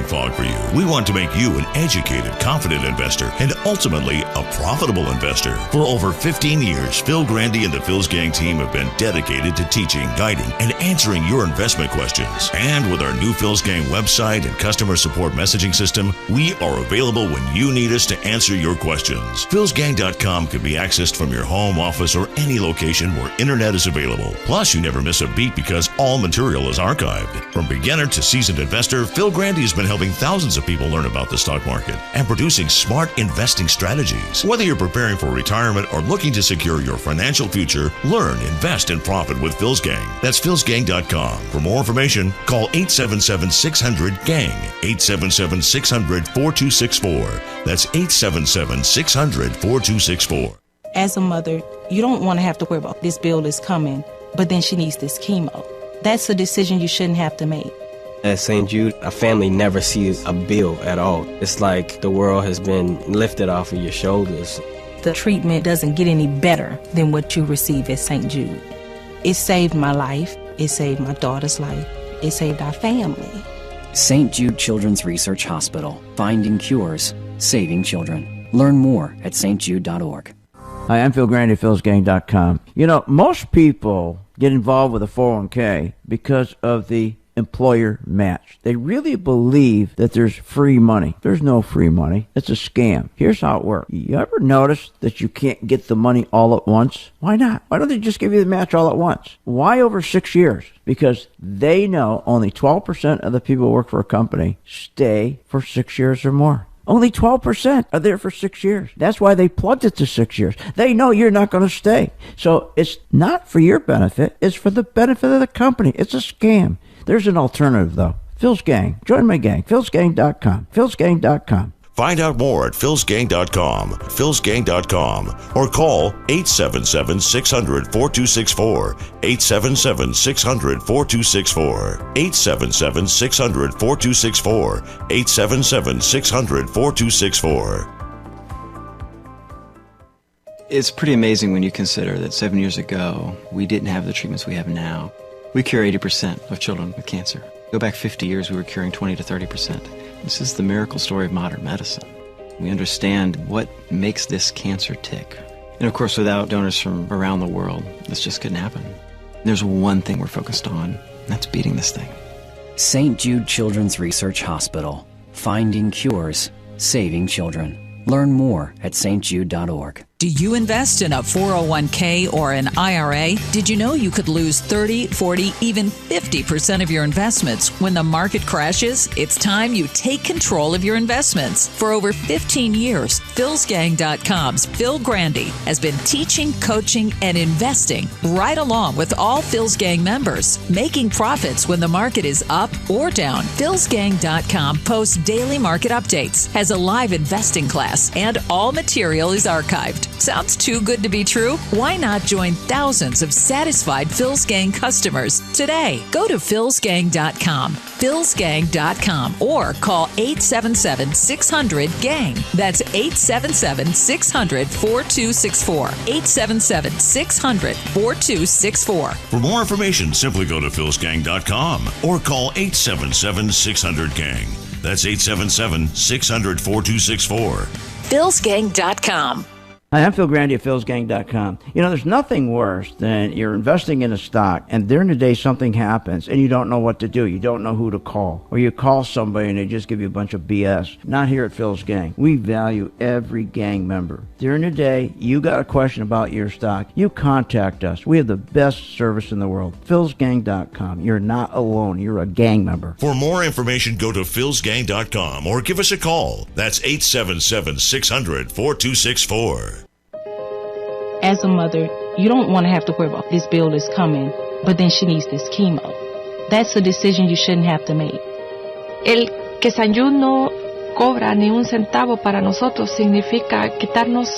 fog for you. We want to make you an educated, confident investor and ultimately a profitable investor. For over 15 years, Phil Grandy and the Phil's Gang team have been dedicated to teaching, guiding, and answering your investment questions. And with our new Phil's Gang website and customer support messaging system, we are available when you need us to answer your questions. Phil'sGang.com can be accessed from your home, office, or any location where internet is available. Plus, you never miss a beat because all material is archived. From beginner to seasoned investor, Phil Grandy has been helping thousands of people learn about the stock market and producing smart investing strategies. Whether you're preparing for retirement or looking to secure your financial future, learn, invest, and profit with Phil's Gang. That's Phil'sGang.com. For more information, call 877-600-GANG, 877-600-4264. That's 877-600-4264. As a mother, you don't want to have to worry about this bill is coming, but then she needs this chemo. That's a decision you shouldn't have to make. At St. Jude, a family never sees a bill at all. It's like the world has been lifted off of your shoulders. The treatment doesn't get any better than what you receive at St. Jude. It saved my life. It saved my daughter's life. It saved our family. St. Jude Children's Research Hospital. Finding cures. Saving children. Learn more at stjude.org. Hi, I'm Phil Grandy at philsgang.com. You know, most people get involved with a 401k because of the employer match. They really believe that there's free money. There's no free money. It's a scam. Here's how it works. You ever notice that you can't get the money all at once? Why not? Why don't they just give you the match all at once? Why over 6 years? Because they know only 12% of the people who work for a company stay for 6 years or more. Only 12% are there for 6 years. That's why they plugged it to 6 years. They know you're not going to stay. So it's not for your benefit. It's for the benefit of the company. It's a scam. There's an alternative, though. Phil's Gang. Join my gang. Phil'sGang.com. Phil'sGang.com. Find out more at philsgang.com, philsgang.com, or call 877-600-4264, 877-600-4264, 877-600-4264, 877-600-4264. It's pretty amazing when you consider that 7 years ago, we didn't have the treatments we have now. We cure 80% of children with cancer. Go back 50 years, we were curing 20 to 30%. This is the miracle story of modern medicine. We understand what makes this cancer tick. And of course, without donors from around the world, this just couldn't happen. There's one thing we're focused on, and that's beating this thing. St. Jude Children's Research Hospital. Finding cures. Saving children. Learn more at stjude.org. Do you invest in a 401k or an IRA? Did you know you could lose 30, 40, even 50% of your investments when the market crashes? It's time you take control of your investments. For over 15 years, Phil'sGang.com's Phil Grandy has been teaching, coaching, and investing right along with all Phil's Gang members, making profits when the market is up or down. Phil'sGang.com posts daily market updates, has a live investing class, and all material is archived. Sounds too good to be true? Why not join thousands of satisfied Phil's Gang customers today? Go to philsgang.com, philsgang.com, or call 877-600-GANG. That's 877-600-4264, 877-600-4264. For more information, simply go to philsgang.com or call 877-600-GANG. That's 877-600-4264. philsgang.com. Hi, I'm Phil Grandy at philsgang.com. You know, there's nothing worse than you're investing in a stock and during the day something happens and you don't know what to do. You don't know who to call. Or you call somebody and they just give you a bunch of BS. Not here at Phil's Gang. We value every gang member. During the day, you got a question about your stock, you contact us. We have the best service in the world. philsgang.com. You're not alone. You're a gang member. For more information, go to philsgang.com or give us a call. That's 877-600-4264. As a mother, you don't want to have to worry about this bill is coming, but then she needs this chemo. That's a decision you shouldn't have to make. El que St. Jude no cobra ni un centavo para nosotros significa quitarnos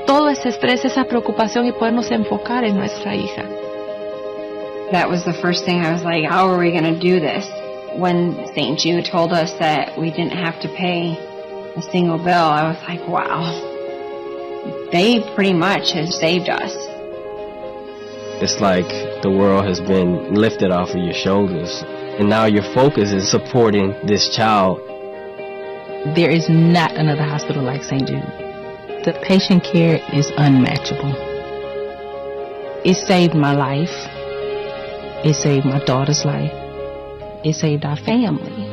todo ese estrés, esa preocupación y podernos enfocar en nuestra hija. That was the first thing I was like, how are we going to do this? When St. Jude told us that we didn't have to pay a single bill, I was like, wow. They pretty much have saved us. It's like the world has been lifted off of your shoulders. And now your focus is supporting this child. There is not another hospital like St. Jude. The patient care is unmatchable. It saved my life. It saved my daughter's life. It saved our family.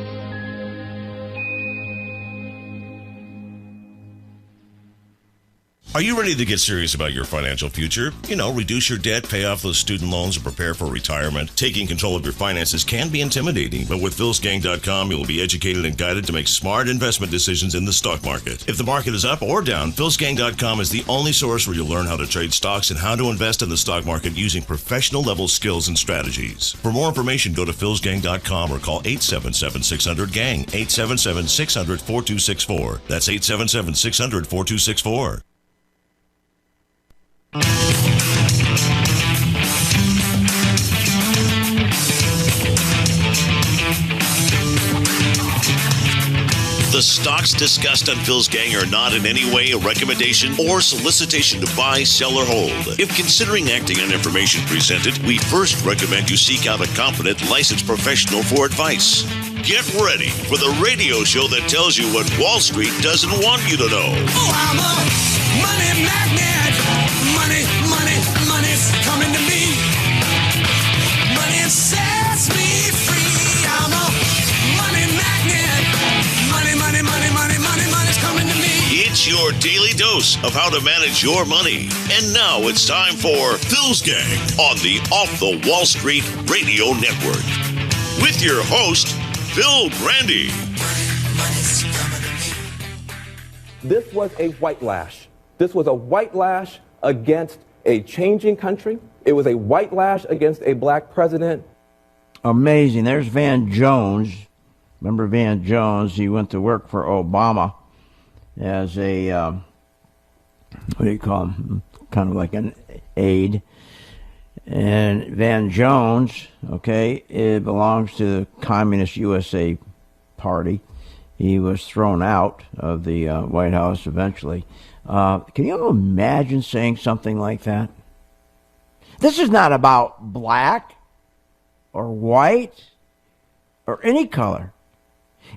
Are you ready to get serious about your financial future? You know, reduce your debt, pay off those student loans, and prepare for retirement. Taking control of your finances can be intimidating, but with PhilsGang.com, you will be educated and guided to make smart investment decisions in the stock market. If the market is up or down, PhilsGang.com is the only source where you'll learn how to trade stocks and how to invest in the stock market using professional-level skills and strategies. For more information, go to PhilsGang.com or call 877-600-GANG, 877-600-4264. That's 877-600-4264. The stocks discussed on Phil's Gang are not in any way a recommendation or solicitation to buy, sell, or hold. If considering acting on information presented, we first recommend you seek out a competent, licensed professional for advice. Get ready for the radio show that tells you what Wall Street doesn't want you to know. Oh, I'm a money magnet. Money, money, money's coming to me. Money sets me free. I'm a money magnet. Money, money, money, money, money, money's coming to me. It's your daily dose of how to manage your money. And now it's time for Phil's Gang on the Off the Wall Street Radio Network. With your host, Phil Grandy. This was a white lash. This was a white lash against a changing country. It was a white lash against a black president. Amazing. There's Van Jones. Remember Van Jones? He went to work for Obama as a, what do you call him? Kind of like an aide. And Van Jones, okay, it belongs to the Communist USA Party. He was thrown out of the White House eventually. Can you imagine saying something like that? This is not about black or white or any color.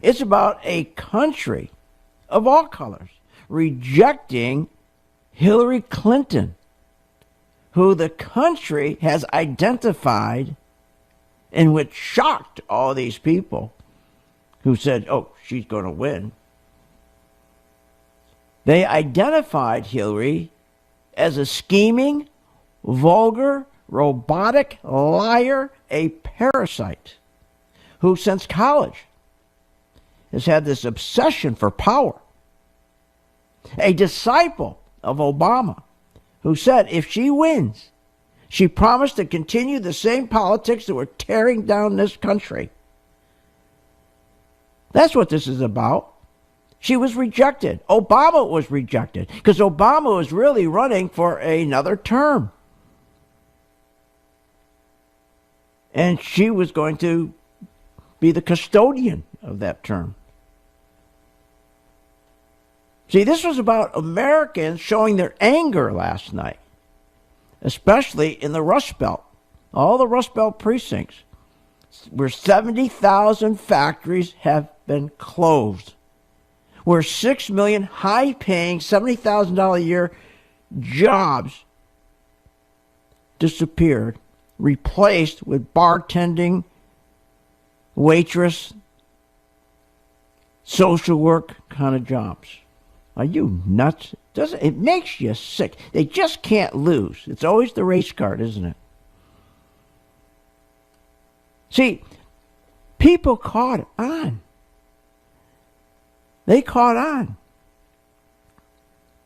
It's about a country of all colors rejecting Hillary Clinton, who the country has identified and which shocked all these people who said, oh, she's going to win. They identified Hillary as a scheming, vulgar, robotic liar, a parasite who since college has had this obsession for power. A disciple of Obama who said if she wins, she promised to continue the same politics that were tearing down this country. That's what this is about. She was rejected. Obama was rejected because Obama was really running for another term. And she was going to be the custodian of that term. See, this was about Americans showing their anger last night, especially in the Rust Belt, all the Rust Belt precincts, where 70,000 factories have been closed, where 6 million high-paying, $70,000 a year jobs disappeared, replaced with bartending, waitress, social work kind of jobs. Are you nuts? It makes you sick. They just can't lose. It's always the race card, isn't it? See, people caught on. They caught on.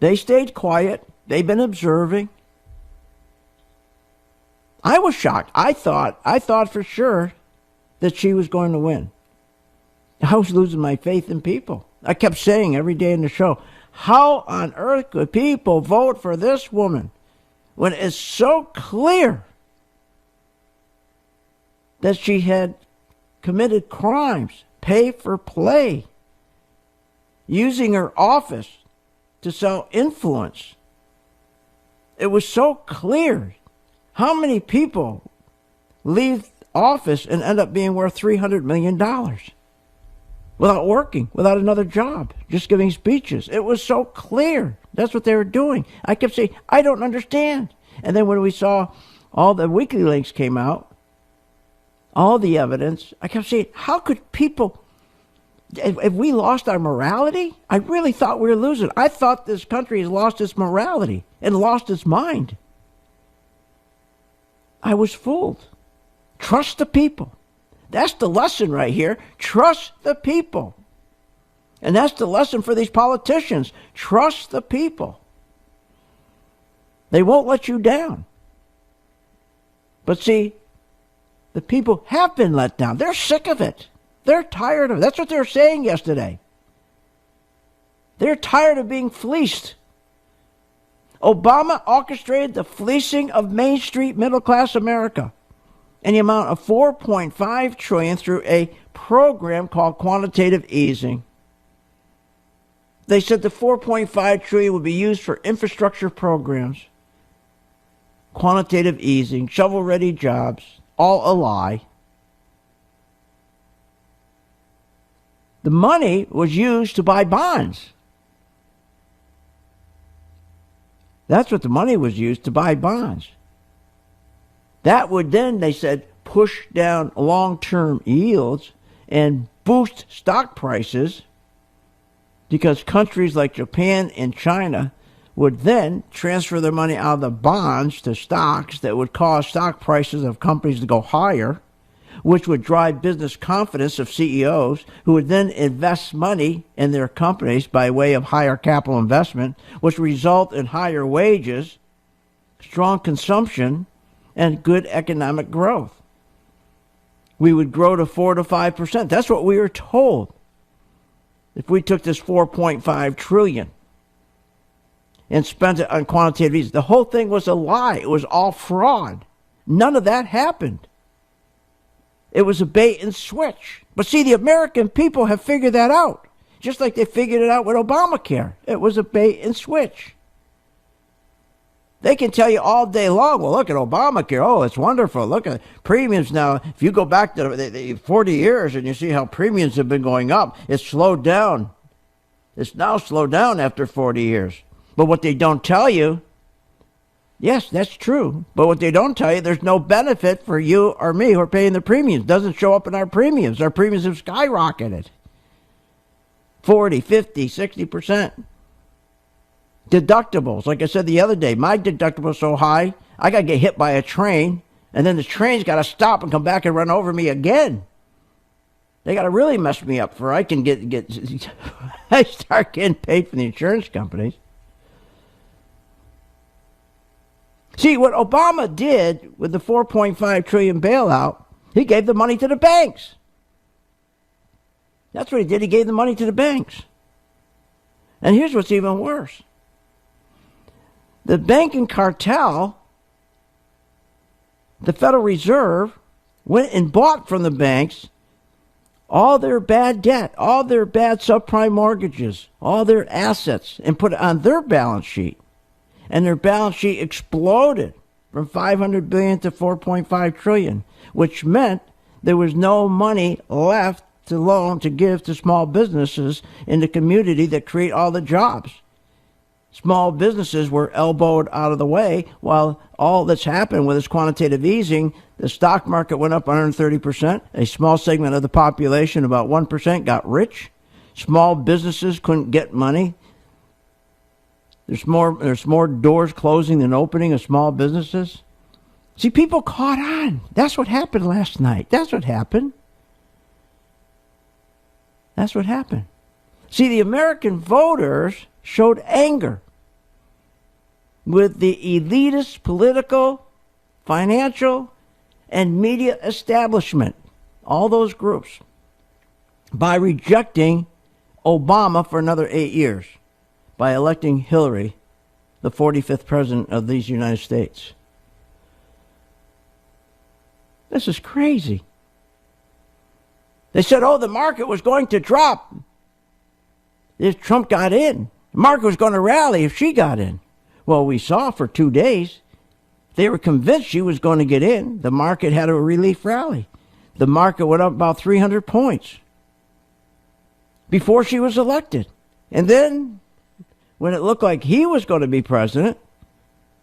They stayed quiet. They've been observing. I was shocked. I thought for sure that she was going to win. I was losing my faith in people. I kept saying every day in the show, how on earth could people vote for this woman when it's so clear that she had committed crimes, pay for play, using her office to sell influence? It was so clear. How many people leave office and end up being worth $300 million without working, without another job, just giving speeches. It was so clear. That's what they were doing. I kept saying, I don't understand. And then when we saw all the WikiLeaks came out, all the evidence, I kept saying, how could people, have we lost our morality? I really thought we were losing. I thought this country has lost its morality and lost its mind. I was fooled. Trust the people. That's the lesson right here. Trust the people. And that's the lesson for these politicians. Trust the people. They won't let you down. But see, the people have been let down. They're sick of it. They're tired of it. That's what they were saying yesterday. They're tired of being fleeced. Obama orchestrated the fleecing of Main Street middle-class America in the amount of $4.5 trillion through a program called quantitative easing. They said the $4.5 trillion would be used for infrastructure programs, quantitative easing, shovel-ready jobs, all a lie. The money was used to buy bonds. That's what the money was used to buy bonds. That would then, they said, push down long-term yields and boost stock prices because countries like Japan and China would then transfer their money out of the bonds to stocks that would cause stock prices of companies to go higher, which would drive business confidence of CEOs who would then invest money in their companies by way of higher capital investment, which would result in higher wages, strong consumption, and good economic growth. We would grow to 4 to 5%. That's what we were told. If we took this $4.5 trillion and spent it on quantitative easing, the whole thing was a lie. It was all fraud. None of that happened. It was a bait and switch. But see, the American people have figured that out, just like they figured it out with Obamacare. It was a bait and switch. They can tell you all day long, well, look at Obamacare. Oh, it's wonderful. Look at premiums now. If you go back to the 40 years and you see how premiums have been going up, it's slowed down. It's now slowed down after 40 years. But what they don't tell you, yes, that's true. But what they don't tell you, there's no benefit for you or me who are paying the premiums. It doesn't show up in our premiums. Our premiums have skyrocketed. 40, 50, 60%. Deductibles. Like I said the other day, my deductible is so high, I got to get hit by a train, and then the train's got to stop and come back and run over me again. They got to really mess me up for I can get I start getting paid from the insurance companies. See, what Obama did with the $4.5 trillion bailout, he gave the money to the banks. That's what he did. He gave the money to the banks. And here's what's even worse. The banking cartel, the Federal Reserve, went and bought from the banks all their bad debt, all their bad subprime mortgages, all their assets, and put it on their balance sheet. And their balance sheet exploded from $500 billion to $4.5 trillion, which meant there was no money left to loan to give to small businesses in the community that create all the jobs. Small businesses were elbowed out of the way while all that's happened with this quantitative easing, the stock market went up 130%. A small segment of the population, about 1%, got rich. Small businesses couldn't get money. There's more doors closing than opening of small businesses. See, people caught on. That's what happened last night. That's what happened. That's what happened. See, the American voters showed anger with the elitist political, financial, and media establishment, all those groups, by rejecting Obama for another 8 years, by electing Hillary, the 45th president of these United States. This is crazy. They said, oh, the market was going to drop if Trump got in. The market was going to rally if she got in. Well, we saw for 2 days, They were convinced she was going to get in. The market had a relief rally. The market went up about 300 points before she was elected. And then, when it looked like he was going to be president,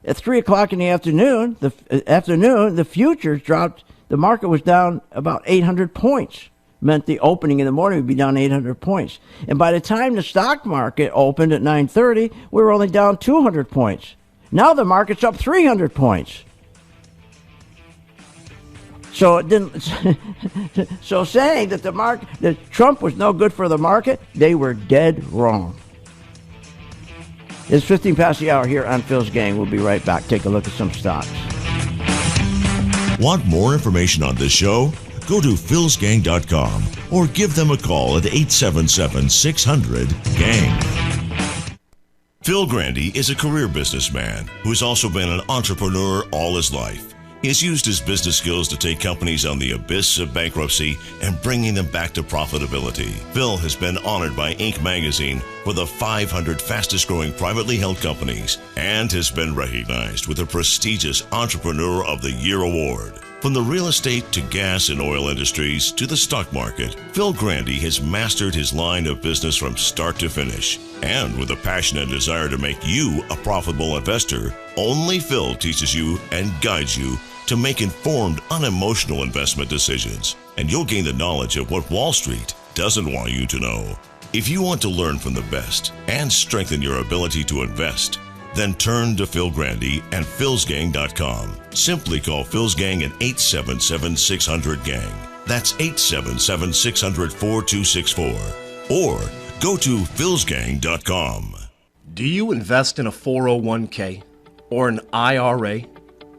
at 3 o'clock in the afternoon, the futures dropped. The market was down about 800 points. Meant the opening in the morning would be down 800 points. And by the time the stock market opened at 9:30, we were only down 200 points. Now the market's up 300 points. So it didn't. So saying that that Trump was no good for the market, they were dead wrong. It's 15 past the hour here on Phil's Gang. We'll be right back. Take a look at some stocks. Want more information on this show? Go to philsgang.com or give them a call at 877-600-GANG. Phil Grandy is a career businessman who's also been an entrepreneur all his life. He has used his business skills to take companies on the abyss of bankruptcy and bringing them back to profitability. Phil has been honored by Inc. magazine for the 500 fastest growing privately held companies and has been recognized with the prestigious Entrepreneur of the Year award. From the real estate to gas and oil industries to the stock market, Phil Grandy has mastered his line of business from start to finish. And with a passion and desire to make you a profitable investor, only Phil teaches you and guides you to make informed, unemotional investment decisions. And you'll gain the knowledge of what Wall Street doesn't want you to know. If you want to learn from the best and strengthen your ability to invest, then turn to Phil Grandy and philsgang.com. Simply call Phil's Gang at 877-600-GANG. That's 877-600-4264. Or go to philsgang.com. Do you invest in a 401k or an IRA?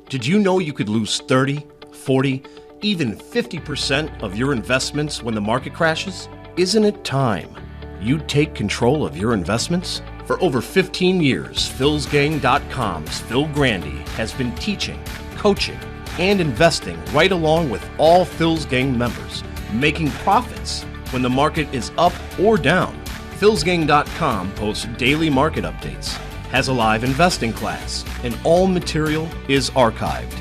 Did you know you could lose 30, 40, even 50% of your investments when the market crashes? Isn't it time you take control of your investments? For over 15 years, philsgang.com's Phil Grandy has been teaching, coaching, and investing right along with all Phil's Gang members, making profits when the market is up or down. philsgang.com posts daily market updates, has a live investing class, and all material is archived.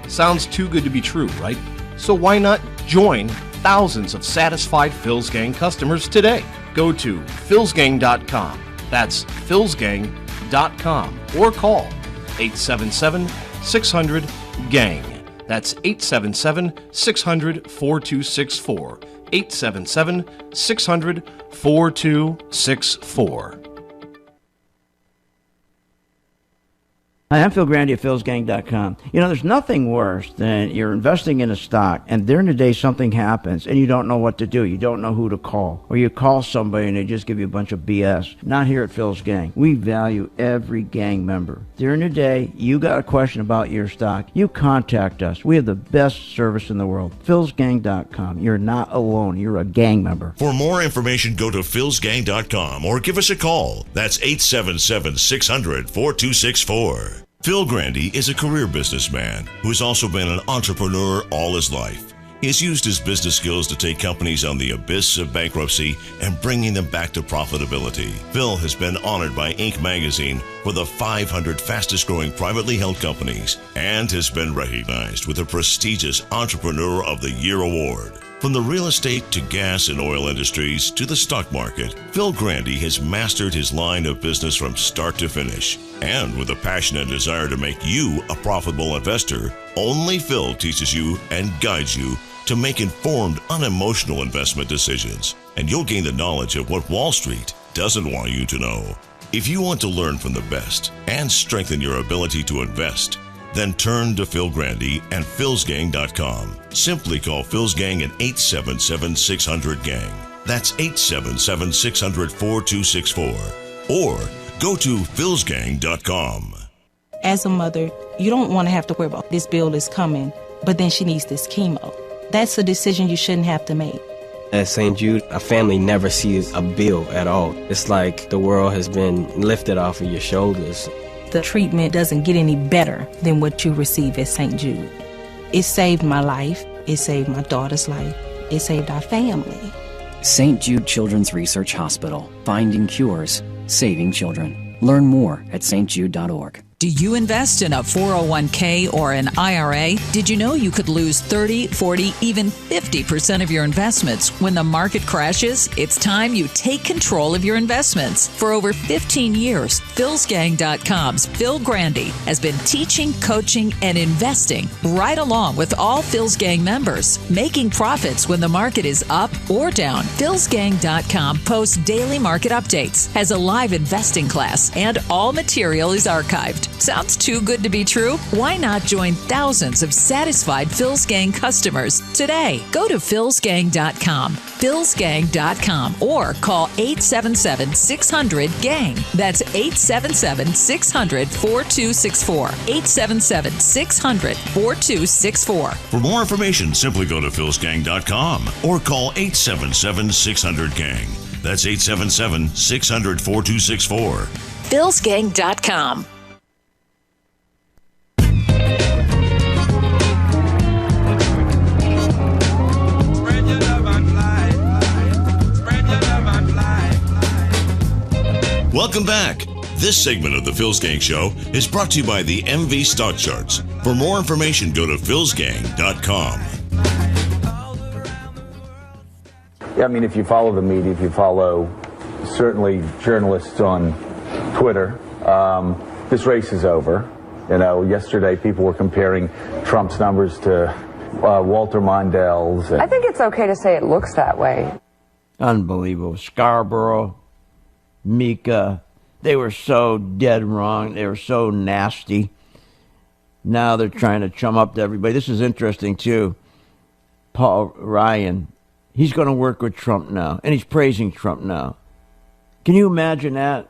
Sounds too good to be true, right? So why not join thousands of satisfied Phil's Gang customers today? Go to philsgang.com. That's philsgang.com or call 877-600-GANG. That's 877-600-4264. 877-600-4264. Hi, I'm Phil Grandy at philsgang.com. You know, there's nothing worse than you're investing in a stock and during the day something happens and you don't know what to do. You don't know who to call. Or you call somebody and they just give you a bunch of BS. Not here at Phil's Gang. We value every gang member. During the day, you got a question about your stock, you contact us. We have the best service in the world. philsgang.com. You're not alone. You're a gang member. For more information, go to philsgang.com or give us a call. That's 877-600-4264. Phil Grandy is a career businessman who has also been an entrepreneur all his life. He has used his business skills to take companies on the abyss of bankruptcy and bringing them back to profitability. Phil has been honored by Inc. magazine for the 500 fastest growing privately held companies and has been recognized with the prestigious Entrepreneur of the Year award. From the real estate to gas and oil industries to the stock market, Phil Grandy has mastered his line of business from start to finish. And with a passion and desire to make you a profitable investor, only Phil teaches you and guides you to make informed, unemotional investment decisions. And you'll gain the knowledge of what Wall Street doesn't want you to know. If you want to learn from the best and strengthen your ability to invest, then turn to Phil Grandy and philsgang.com. Simply call Phil's Gang at 877-600-GANG. That's 877-600-4264. Or go to philsgang.com. As a mother, you don't want to have to worry about this bill is coming, but then she needs this chemo. That's a decision you shouldn't have to make. At St. Jude, a family never sees a bill at all. It's like the world has been lifted off of your shoulders. The treatment doesn't get any better than what you receive at St. Jude. It saved my life. It saved my daughter's life. It saved our family. St. Jude Children's Research Hospital. Finding cures, saving children. Learn more at stjude.org. Do you invest in a 401k or an IRA? Did you know you could lose 30, 40, even 50% of your investments when the market crashes? It's time you take control of your investments. For over 15 years, PhilsGang.com's Phil Grandy has been teaching, coaching, and investing right along with all Phil's Gang members, making profits when the market is up or down. PhilsGang.com posts daily market updates, has a live investing class, and all material is archived. Sounds too good to be true? Why not join thousands of satisfied Phil's Gang customers today? Go to philsgang.com, philsgang.com, or call 877-600-GANG. That's 877-600-4264. 877-600-4264. For more information, simply go to philsgang.com or call 877-600-GANG. That's 877-600-4264. philsgang.com. Welcome back. This segment of the Phil's Gang Show is brought to you by the MV Stock Charts. For more information, go to philsgang.com. Yeah, I mean, if you follow the media, if you follow certainly journalists on Twitter, this race is over. You know, yesterday people were comparing Trump's numbers to Walter Mondale's. I think it's okay to say it looks that way. Unbelievable. Scarborough, Mika, they were so dead wrong. They were so nasty. Now they're trying to chum up to everybody. This is interesting, too. Paul Ryan, he's going to work with Trump now, and he's praising Trump now. Can you imagine that?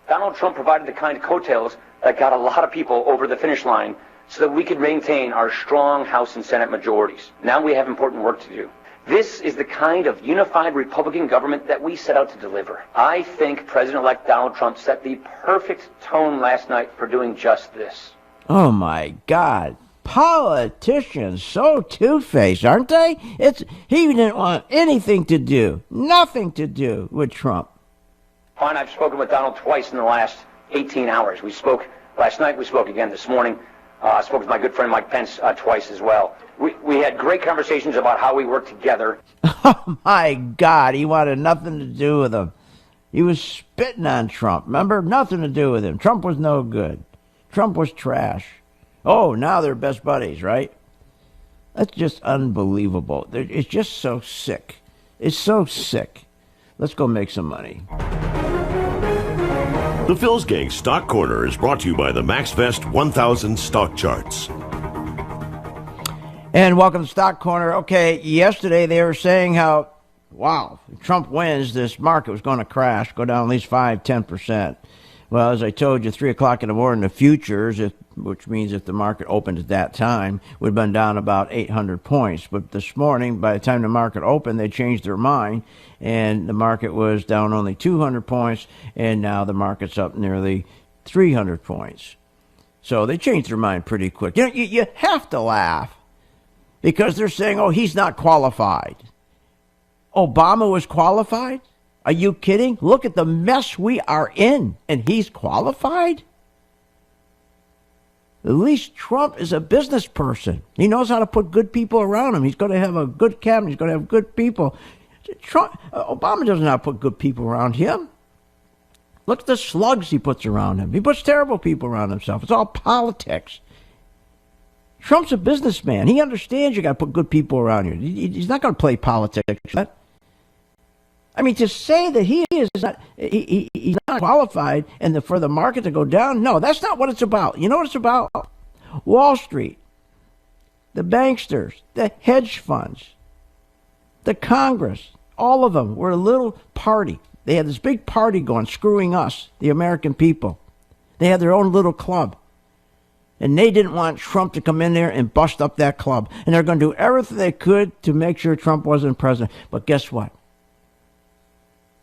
Donald Trump provided the kind of coattails that got a lot of people over the finish line so that we could maintain our strong House and Senate majorities. Now we have important work to do. This is the kind of unified Republican government that we set out to deliver. I think President-elect Donald Trump set the perfect tone last night for doing just this. Oh, my God. Politicians, so two-faced, aren't they? He didn't want anything to do, nothing to do with Trump. Fine, I've spoken with Donald twice in the last 18 hours. We spoke last night, we spoke again this morning. I spoke with my good friend Mike Pence twice as well. We had great conversations about how we work together. Oh, my God, he wanted nothing to do with him. He was spitting on Trump, remember? Nothing to do with him. Trump was no good. Trump was trash. Oh, now they're best buddies, right? That's just unbelievable. It's just so sick. It's so sick. Let's go make some money. The Phil's Gang Stock Corner is brought to you by the MaxVest 1000 Stock Charts. And welcome to Stock Corner. Okay, yesterday they were saying how, wow, if Trump wins, this market was going to crash, go down at least 5-10%. Well, as I told you, 3 o'clock in the morning, the futures, which means if the market opened at that time, would have been down about 800 points. But this morning, by the time the market opened, they changed their mind, and the market was down only 200 points, and now the market's up nearly 300 points. So they changed their mind pretty quick. You have to laugh because they're saying, oh, he's not qualified. Obama was qualified? Are you kidding? Look at the mess we are in, and he's qualified? At least Trump is a business person. He knows how to put good people around him. He's going to have a good cabinet. He's going to have good people. Obama doesn't know how to put good people around him. Look at the slugs he puts around him. He puts terrible people around himself. It's all politics. Trump's a businessman. He understands you got to put good people around you. He's not going to play politics. I mean, to say that he's not qualified and for the market to go down, no, that's not what it's about. You know what it's about? Wall Street, the banksters, the hedge funds, the Congress, all of them were a little party. They had this big party going, screwing us, the American people. They had their own little club. And they didn't want Trump to come in there and bust up that club. And they're going to do everything they could to make sure Trump wasn't president. But guess what?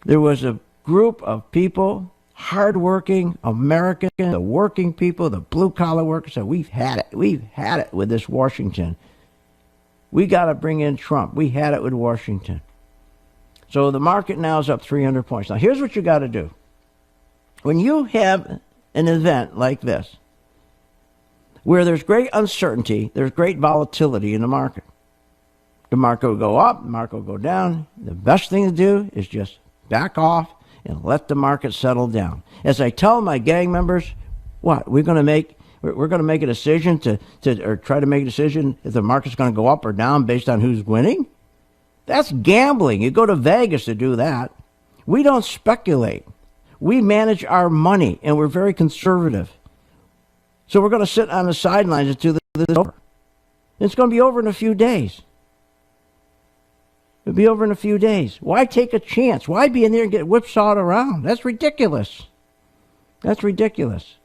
There was a group of people, hardworking Americans, the working people, the blue-collar workers, said, we've had it. We've had it with this Washington. We got to bring in Trump. We had it with Washington. So the market now is up 300 points. Now, here's what you got to do. When you have an event like this, where there's great uncertainty, there's great volatility in the market. The market will go up, the market will go down. The best thing to do is just back off and let the market settle down. As I tell my gang members, we're going to make a decision or try to make a decision if the market's going to go up or down based on who's winning? That's gambling. You go to Vegas to do that. We don't speculate. We manage our money, and we're very conservative. So we're going to sit on the sidelines until this is over. It's going to be over in a few days. It'll be over in a few days. Why take a chance? Why be in there and get whipsawed around? That's ridiculous. That's ridiculous.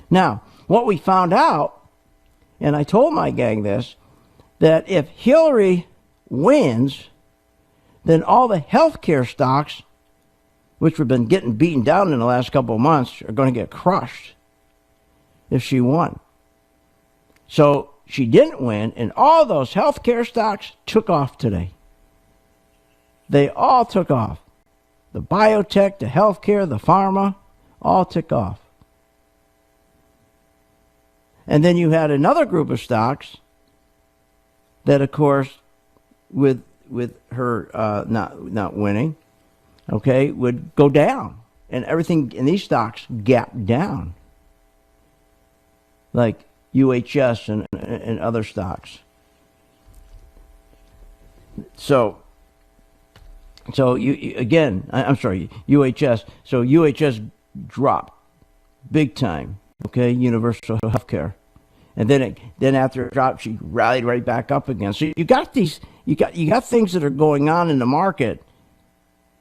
Now, what we found out, and I told my gang this, that if Hillary wins, then all the healthcare stocks, which have been getting beaten down in the last couple of months, are going to get crushed if she won. So she didn't win, and all those healthcare stocks took off today. They all took off. The biotech, the healthcare, the pharma, all took off. And then you had another group of stocks that, of course, with her not winning, okay, would go down, and everything in these stocks gapped down, like UHS and other stocks. So UHS. So UHS dropped big time. Okay, universal health care, and then after it dropped, she rallied right back up again. So you got things that are going on in the market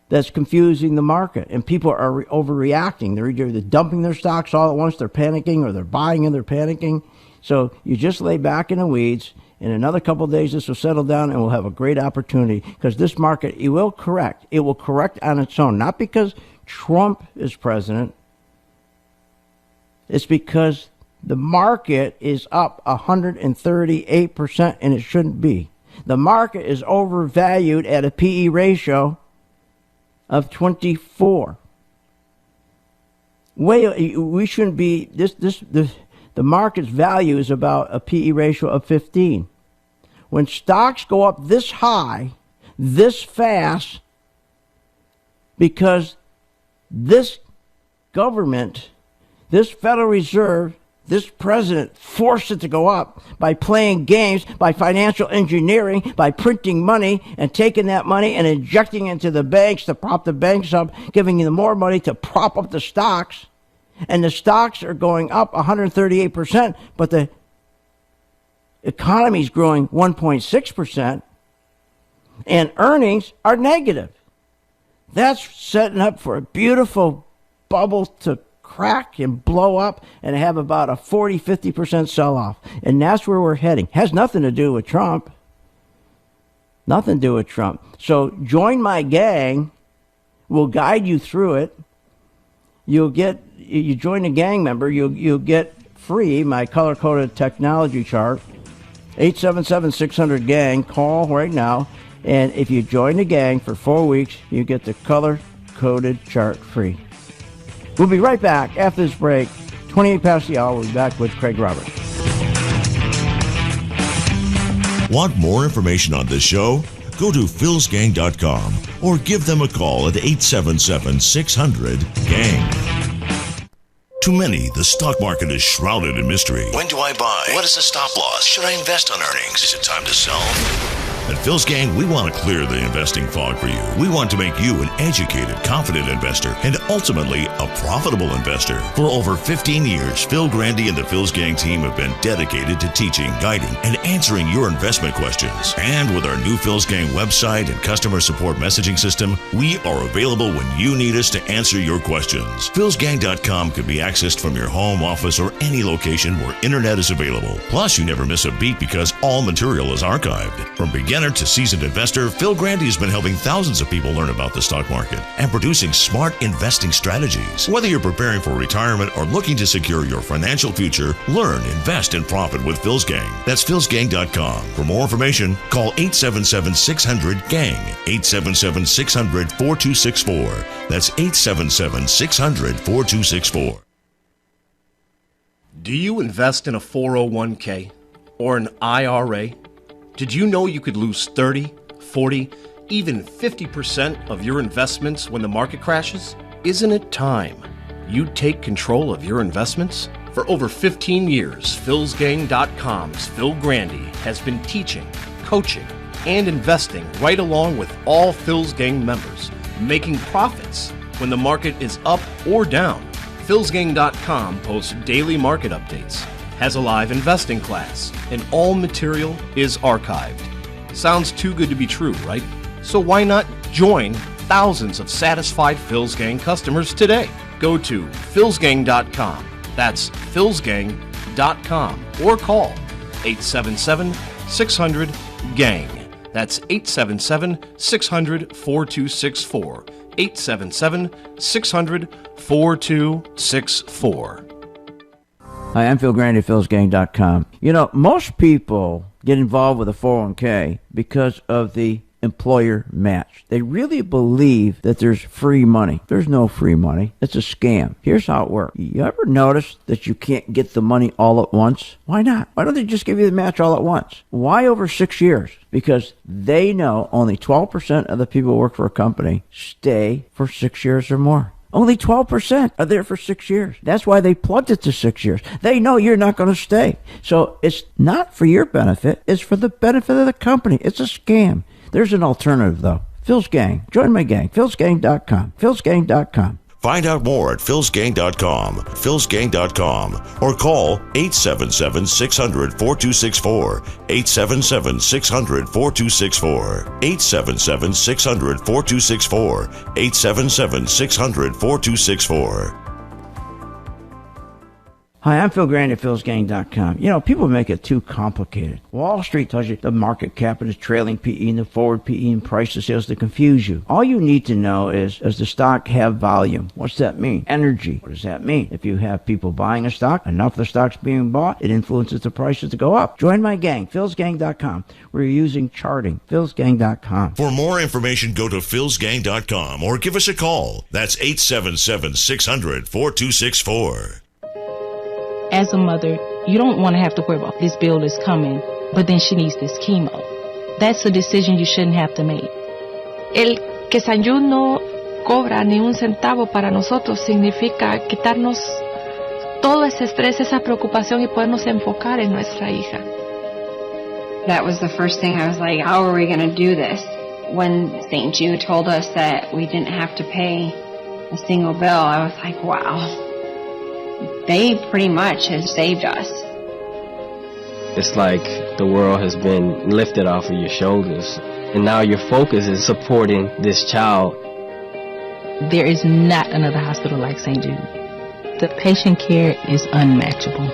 that's confusing the market, and people are overreacting. They're either dumping their stocks all at once, they're panicking, or they're buying and they're panicking. So you just lay back in the weeds. In another couple of days, this will settle down, and we'll have a great opportunity, because this market, it will correct. It will correct on its own, not because Trump is president. It's because the market is up 138%, and it shouldn't be. The market is overvalued at a PE ratio of 24. We shouldn't be. The market's value is about a PE ratio of 15. When stocks go up this high, this fast, because this government, this Federal Reserve, this president forced it to go up by playing games, by financial engineering, by printing money and taking that money and injecting it into the banks to prop the banks up, giving them more money to prop up the stocks. And the stocks are going up 138%, but the economy is growing 1.6%, and earnings are negative. That's setting up for a beautiful bubble to crack and blow up and have about a 40-50% sell-off. And that's where we're heading. Has nothing to do with Trump. Nothing to do with Trump. So join my gang. We'll guide you through it. You join a gang member, you'll get free my color-coded technology chart. 877-600-GANG. Call right now. And if you join the gang for 4 weeks, you get the color-coded chart free. We'll be right back after this break. 28 past the hour. We'll be back with Craig Roberts. Want more information on this show? Go to philsgang.com or give them a call at 877-600-GANG. To many, the stock market is shrouded in mystery. When do I buy? What is the stop loss? Should I invest on earnings? Is it time to sell? At Phil's Gang, we want to clear the investing fog for you. We want to make you an educated, confident investor and ultimately a profitable investor. For over 15 years, Phil Grandy and the Phil's Gang team have been dedicated to teaching, guiding, and answering your investment questions. And with our new Phil's Gang website and customer support messaging system, we are available when you need us to answer your questions. philsgang.com can be accessed from your home, office, or any location where internet is available. Plus, you never miss a beat because all material is archived. From beginner to seasoned investor, Phil Grandy has been helping thousands of people learn about the stock market and producing smart investing strategies. Whether you're preparing for retirement or looking to secure your financial future, learn, invest, and profit with Phil's Gang. That's philsgang.com. For more information, call 877-600-GANG, 877-600-4264. That's 877-600-4264. Do you invest in a 401k or an IRA? Did you know you could lose 30, 40, even 50% of your investments when the market crashes? Isn't it time you take control of your investments? For over 15 years, PhilsGang.com's Phil Grandy has been teaching, coaching, and investing right along with all Phil's Gang members, making profits when the market is up or down. PhilsGang.com posts daily market updates, has a live investing class, and all material is archived. Sounds too good to be true, right? So why not join thousands of satisfied Phil's Gang customers today? Go to PhilsGang.com. That's PhilsGang.com or call 877-600-GANG. That's 877-600-4264. 877-600-4264. Hi, I'm Phil Grandy at philsgang.com. You know, most people get involved with a 401k because of the employer match. They really believe that there's free money. There's no free money. It's a scam. Here's how it works. You ever notice that you can't get the money all at once? Why not? Why don't they just give you the match all at once? Why over 6 years? Because they know only 12% of the people who work for a company stay for 6 years or more. Only 12% are there for 6 years. That's why they plugged it to 6 years. They know you're not going to stay. So it's not for your benefit. It's for the benefit of the company. It's a scam. There's an alternative, though. Phil's Gang. Join my gang. philsgang.com. philsgang.com. Find out more at philsgang.com, philsgang.com, or call 877-600-4264, 877-600-4264, 877-600-4264, 877-600-4264. Hi, I'm Phil Grandy at philsgang.com. You know, people make it too complicated. Wall Street tells you the market cap and the trailing PE and the forward PE and price to sales to confuse you. All you need to know is, does the stock have volume? What's that mean? Energy. What does that mean? If you have people buying a stock, enough of the stock's being bought, it influences the prices to go up. Join my gang, philsgang.com. We're using charting, philsgang.com. For more information, go to philsgang.com or give us a call. That's 877-600-4264. As a mother, you don't want to have to worry about this bill is coming, but then she needs this chemo. That's a decision you shouldn't have to make. El que St. Jude no cobra ni un centavo para nosotros significa quitarnos todo ese estrés, esa preocupación y podernos enfocar en nuestra hija. That was the first thing I was like, how are we going to do this? When St. Jude told us that we didn't have to pay a single bill, I was like, wow. They pretty much have saved us. It's like the world has been lifted off of your shoulders, and now your focus is supporting this child. There is not another hospital like St. Jude. The patient care is unmatchable.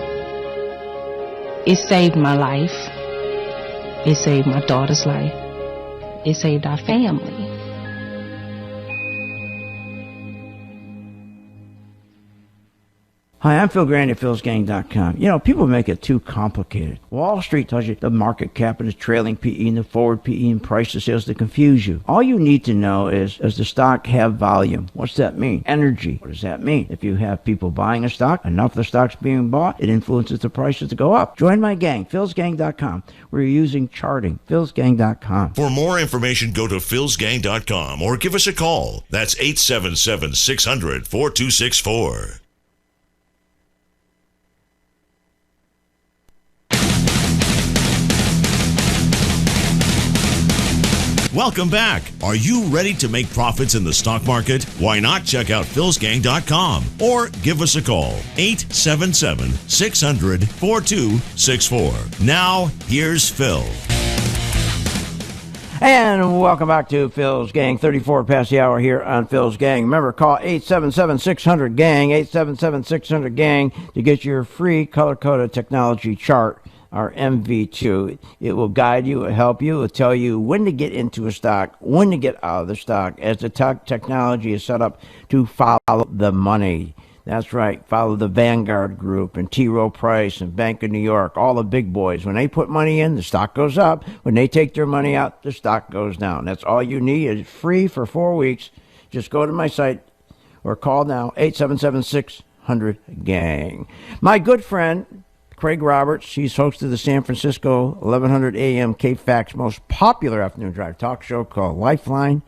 It saved my life. It saved my daughter's life. It saved our family. Hi, I'm Phil Grandy at philsgang.com. You know, people make it too complicated. Wall Street tells you the market cap and the trailing PE and the forward PE and price to sales to confuse you. All you need to know is, does the stock have volume? What's that mean? Energy. What does that mean? If you have people buying a stock, enough of the stock's being bought, it influences the prices to go up. Join my gang, philsgang.com. We're using charting, philsgang.com. For more information, go to philsgang.com or give us a call. That's 877-600-4264. Welcome back. Are you ready to make profits in the stock market? Why not check out philsgang.com or give us a call, 877-600-4264. Now, here's Phil. And welcome back to Phil's Gang, 34 past the hour here on Phil's Gang. Remember, call 877-600-GANG, 877-600-GANG to get your free color-coded technology chart, our MV2. It will guide you, it will help you, it will tell you when to get into a stock, when to get out of the stock, as the technology is set up to follow the money. That's right, follow the Vanguard Group and T. Rowe Price and Bank of New York, all the big boys. When they put money in, the stock goes up. When they take their money out, the stock goes down. That's all you need. It's free for 4 weeks. Just go to my site or call now, 877-600-GANG. 1100 Gang. My good friend, Craig Roberts, he's host of the San Francisco 1100 AM KFAX most popular afternoon drive talk show called Lifeline.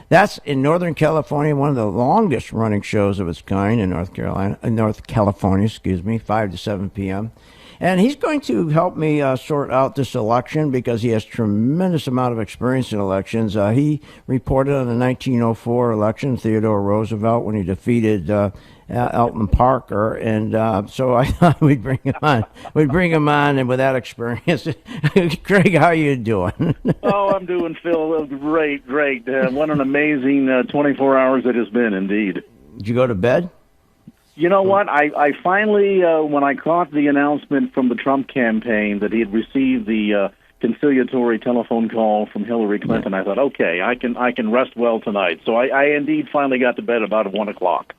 That's in Northern California, one of the longest running shows of its kind in North California, 5 to 7 p.m. And he's going to help me sort out this election because he has tremendous amount of experience in elections. He reported on the 1904 election, Theodore Roosevelt, when he defeated Alton Parker, and so I thought we'd bring him on. And with that experience, Craig, how you doing? Oh, I'm doing, Phil, great. What an amazing 24 hours it has been, indeed. Did you go to bed? You know what? I finally, when I caught the announcement from the Trump campaign that he had received the conciliatory telephone call from Hillary Clinton, I thought, okay, I can rest well tonight. So I indeed finally got to bed about 1 o'clock.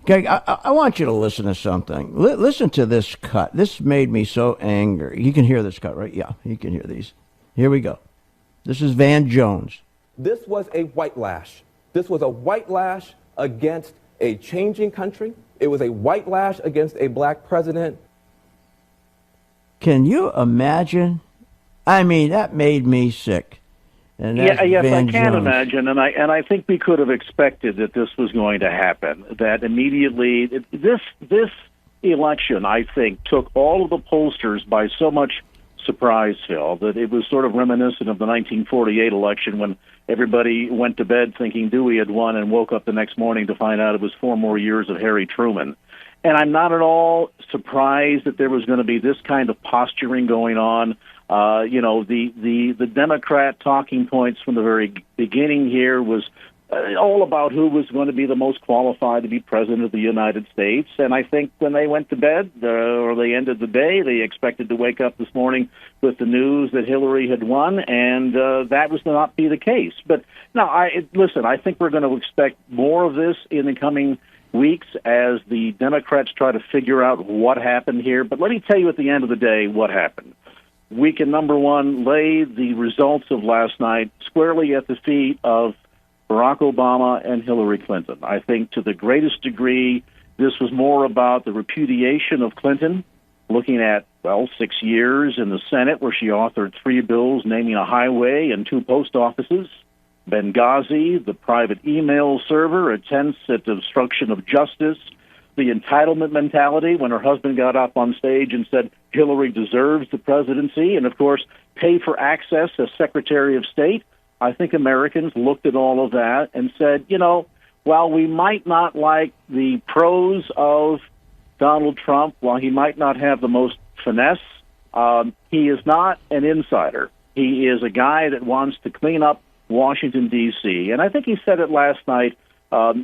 Okay, I want you to listen to something. Listen to this cut. This made me so angry. You can hear this cut, right? Yeah, you can hear these. Here we go. This is Van Jones. This was a white lash. This was a white lash against a changing country. It was a white lash against a black president. Can you imagine? I mean, that made me sick. And yes, Van I can Jones. imagine, and I think we could have expected that this was going to happen. That immediately, this election, I think, took all of the pollsters by so much surprise, Phil, that it was sort of reminiscent of the 1948 election when everybody went to bed thinking Dewey had won and woke up the next morning to find out it was 4 more years of Harry Truman. And I'm not at all surprised that there was going to be this kind of posturing going on. The Democrat talking points from the very beginning here was all about who was going to be the most qualified to be president of the United States. And I think when they went to bed or they ended the day, they expected to wake up this morning with the news that Hillary had won, and that was to not be the case. But no, I think we're going to expect more of this in the coming weeks as the Democrats try to figure out what happened here. But let me tell you at the end of the day what happened. We can, number one, lay the results of last night squarely at the feet of Barack Obama and Hillary Clinton. I think to the greatest degree, this was more about the repudiation of Clinton, looking at, 6 years in the Senate where she authored 3 bills naming a highway and 2 post offices, Benghazi, the private email server, attempts at obstruction of justice, the entitlement mentality when her husband got up on stage and said Hillary deserves the presidency, and, of course, pay for access as Secretary of State. I think Americans looked at all of that and said, while we might not like the pros of Donald Trump, while he might not have the most finesse, he is not an insider. He is a guy that wants to clean up Washington, D.C. And I think he said it last night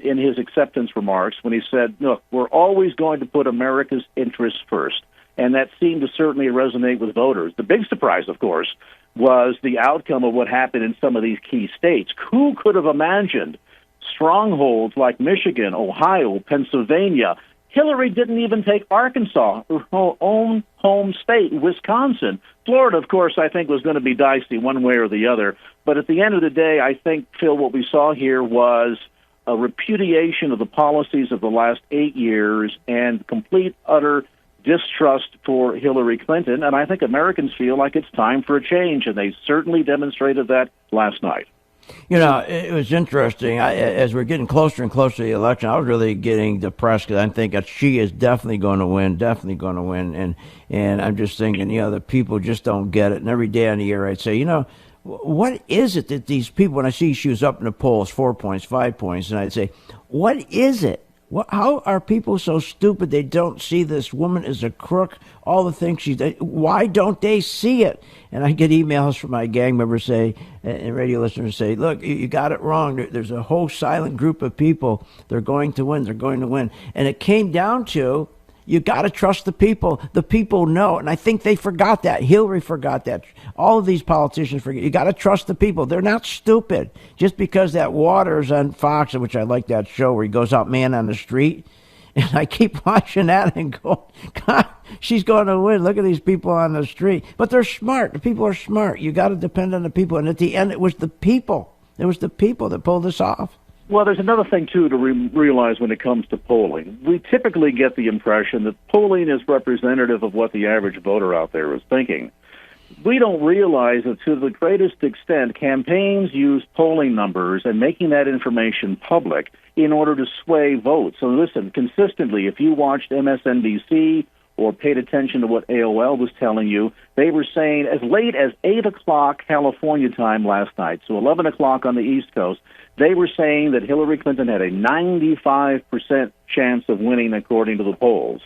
in his acceptance remarks when he said, look, we're always going to put America's interests first. And that seemed to certainly resonate with voters. The big surprise, of course, was the outcome of what happened in some of these key states. Who could have imagined strongholds like Michigan, Ohio, Pennsylvania? Hillary didn't even take Arkansas, her own home state, Wisconsin. Florida, of course, I think was going to be dicey one way or the other. But at the end of the day, I think, Phil, what we saw here was a repudiation of the policies of the last 8 years and complete, utter distrust for Hillary Clinton. And I think Americans feel like it's time for a change, and they certainly demonstrated that last night. It was interesting. As we're getting closer and closer to the election, I was really getting depressed because I'm thinking she is definitely going to win. And I'm just thinking, the people just don't get it. And every day on the air I'd say, what is it that these people, when I see she was up in the polls, 4 points, 5 points, and I'd say, what is it? How are people so stupid they don't see this woman as a crook? All the things why don't they see it? And I get emails from my gang members and radio listeners say, look, you got it wrong. There's a whole silent group of people. They're going to win. And it came down to, you got to trust the people. The people know. And I think they forgot that. Hillary forgot that. All of these politicians forget. You got to trust the people. They're not stupid. Just because that Waters on Fox, which I like that show where he goes out man on the street. And I keep watching that and go, God, she's going to win. Look at these people on the street. But they're smart. The people are smart. You got to depend on the people. And at the end, it was the people. It was the people that pulled this off. Well, there's another thing, too, to realize when it comes to polling. We typically get the impression that polling is representative of what the average voter out there is thinking. We don't realize that to the greatest extent, campaigns use polling numbers and making that information public in order to sway votes. So listen, consistently, if you watched MSNBC or paid attention to what AOL was telling you, they were saying as late as 8 o'clock California time last night, so 11 o'clock on the East Coast, they were saying that Hillary Clinton had a 95% chance of winning according to the polls.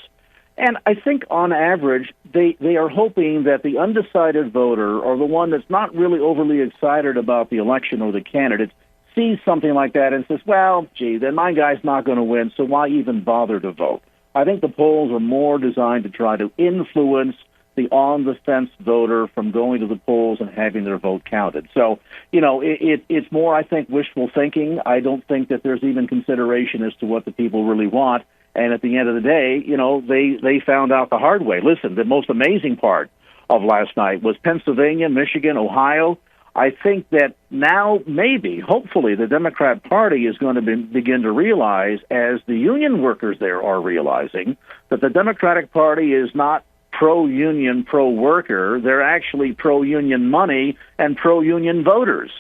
And I think on average, they are hoping that the undecided voter or the one that's not really overly excited about the election or the candidate sees something like that and says, well, gee, then my guy's not going to win, so why even bother to vote? I think the polls are more designed to try to influence the on-the-fence voter from going to the polls and having their vote counted. So, you know, it's more, I think, wishful thinking. I don't think that there's even consideration as to what the people really want. And at the end of the day, you know, they found out the hard way. Listen, the most amazing part of last night was Pennsylvania, Michigan, Ohio. I think that now maybe, hopefully, the Democrat Party is going to begin to realize, as the union workers there are realizing, that the Democratic Party is not pro-union, pro-worker. They're actually pro-union money and pro-union voters.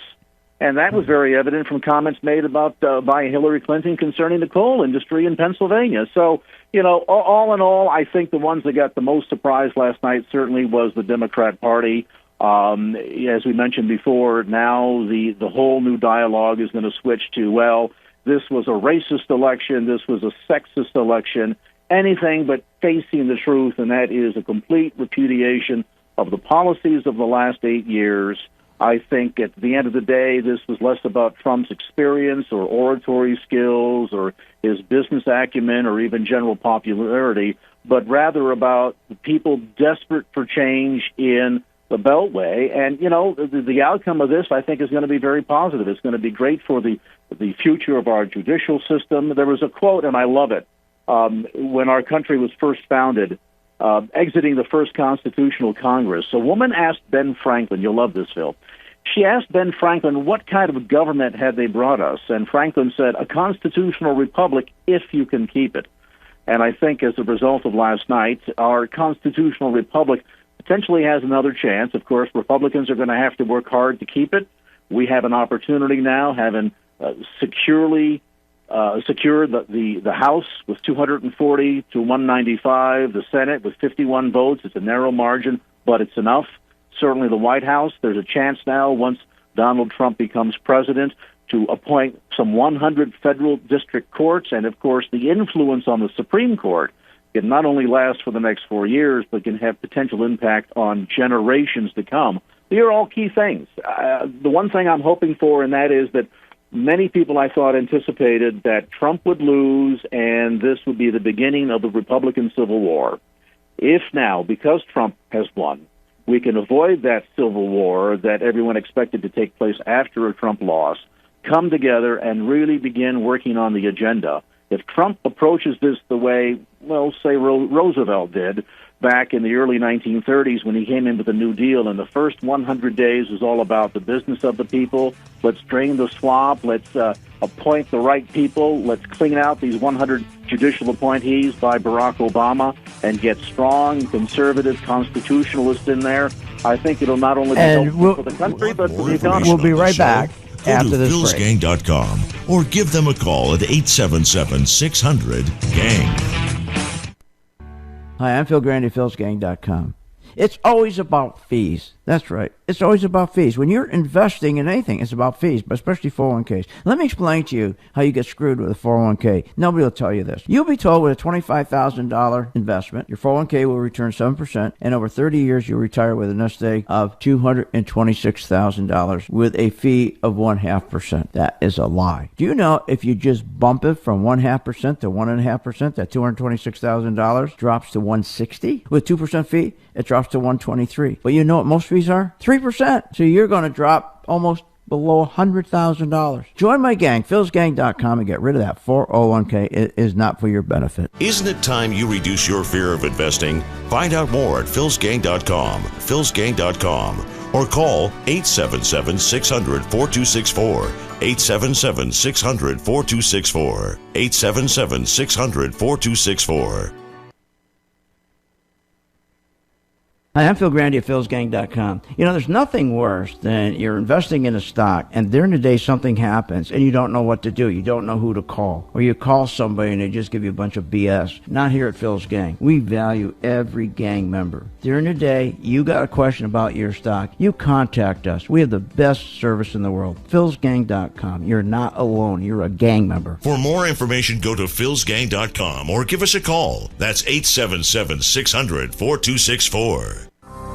And that was very evident from comments made about by Hillary Clinton concerning the coal industry in Pennsylvania. So, you know, all in all, I think the ones that got the most surprise last night certainly was the Democrat Party. As we mentioned before, now the whole new dialogue is going to switch to, well, this was a racist election, this was a sexist election, anything but facing the truth, and that is a complete repudiation of the policies of the last 8 years. I think at the end of the day, this was less about Trump's experience or oratory skills or his business acumen or even general popularity, but rather about people desperate for change in the Beltway. And, you know, the outcome of this, I think, is going to be very positive. It's going to be great for the future of our judicial system. There was a quote, and I love it, when our country was first founded, exiting the first Constitutional Congress. A woman asked Ben Franklin, you'll love this, Phil. She asked Ben Franklin, what kind of government had they brought us? And Franklin said, a constitutional republic if you can keep it. And I think as a result of last night, our constitutional republic potentially has another chance. Of course, Republicans are going to have to work hard to keep it. We have an opportunity now, having secured the House with 240 to 195, the Senate with 51 votes. It's a narrow margin, but it's enough. Certainly the White House, there's a chance now, once Donald Trump becomes president, to appoint some 100 federal district courts, and of course the influence on the Supreme Court can not only last for the next 4 years, but can have potential impact on generations to come. These are all key things. The one thing I'm hoping for, and that is that many people, I thought, anticipated that Trump would lose and this would be the beginning of the Republican Civil War. If now, because Trump has won, we can avoid that civil war that everyone expected to take place after a Trump loss, come together and really begin working on the agenda. If Trump approaches this the way, well, say Roosevelt did back in the early 1930s when he came in with the New Deal, and the first 100 days was all about the business of the people. Let's drain the swamp. Let's appoint the right people. Let's clean out these 100 judicial appointees by Barack Obama and get strong, conservative constitutionalists in there. I think it'll not only be helpful for the country, but for the economy. We'll be right back after this break. PhilsGang.com or give them a call at 877-600-GANG. Hi, I'm Phil Grandy, PhilsGang.com. It's always about fees. That's right. It's always about fees. When you're investing in anything, it's about fees, but especially 401ks. Let me explain to you how you get screwed with a 401k. Nobody will tell you this. You'll be told with a $25,000 investment, your 401k will return 7%, and over 30 years, you'll retire with a nest egg of $226,000 with a fee of 0.5%. That is a lie. Do you know if you just bump it from 0.5% to 1.5%, that $226,000 drops to $160? With 2% fee, it drops to $123. But you know what most fees are? 3%. So you're going to drop almost below $100,000. Join my gang, philsgang.com, and get rid of that 401k. It is not for your benefit. Isn't it time you reduce your fear of investing? Find out more at philsgang.com. philsgang.com. or call 877-600-4264. 877-600-4264. 877-600-4264. Hi, I'm Phil Grandy at philsgang.com. You know, there's nothing worse than you're investing in a stock and during the day something happens and you don't know what to do. You don't know who to call. Or you call somebody and they just give you a bunch of BS. Not here at Phil's Gang. We value every gang member. During the day, you got a question about your stock, you contact us. We have the best service in the world. philsgang.com. You're not alone. You're a gang member. For more information, go to philsgang.com or give us a call. That's 877-600-4264.